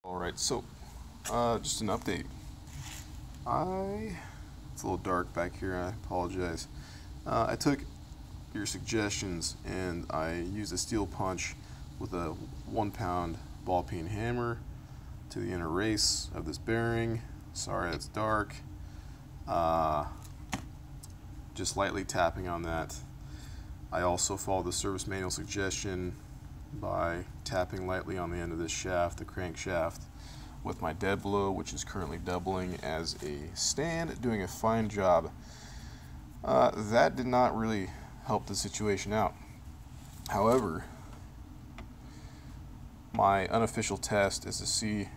Alright, so just an update. It's a little dark back here, I apologize. I took your suggestions and I used a steel punch with a 1-pound ball peen hammer to the inner race of this bearing. Sorry it's dark. Just lightly tapping on that. I also followed the service manual suggestion by tapping lightly on the end of this shaft, the crankshaft, with my dead blow, which is currently doubling as a stand, doing a fine job. That did not really help the situation out. However, my unofficial test is to see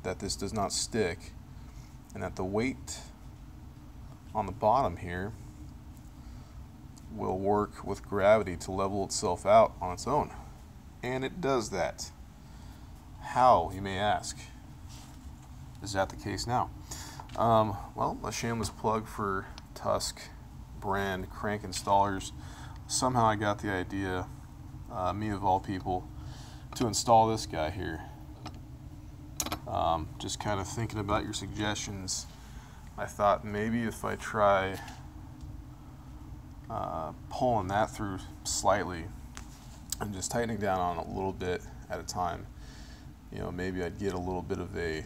that this does not stick and that the weight on the bottom here will work with gravity to level itself out on its own. And it does that. How, you may ask? Is that the case now? Well, a shameless plug for Tusk brand crank installers. Somehow I got the idea, me of all people, to install this guy here. Just kind of thinking about your suggestions, I thought maybe if I try pulling that through slightly and just tightening down on it a little bit at a time, you know, maybe I'd get a little bit of a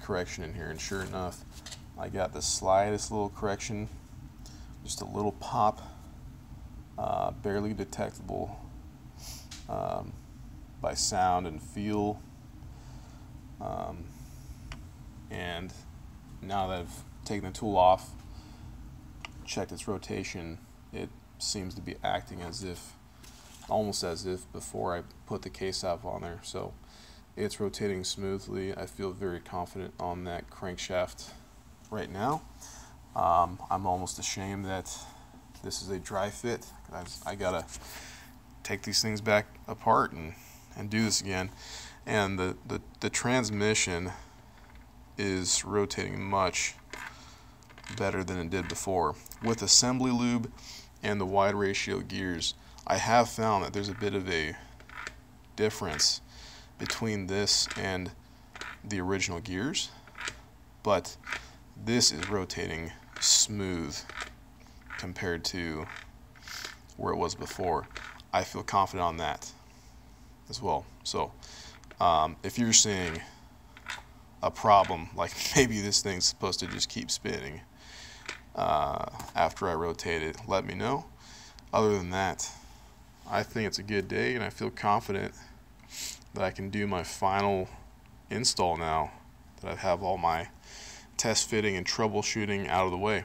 correction in here. And sure enough, I got the slightest little correction, just a little pop, barely detectable by sound and feel. And now that I've taken the tool off, checked its rotation, it seems to be acting as if, almost as if before I put the case up on there. So it's rotating smoothly. I feel very confident on that crankshaft right now. I'm almost ashamed that this is a dry fit. I gotta take these things back apart and do this again. And the transmission is rotating much better than it did before. With assembly lube and the wide ratio gears, I have found that there's a bit of a difference between this and the original gears, but this is rotating smooth compared to where it was before. I feel confident on that as well. So if you're seeing a problem, like maybe this thing's supposed to just keep spinning after I rotate it, let me know. Other than that, I think it's a good day and I feel confident that I can do my final install now that I have all my test fitting and troubleshooting out of the way.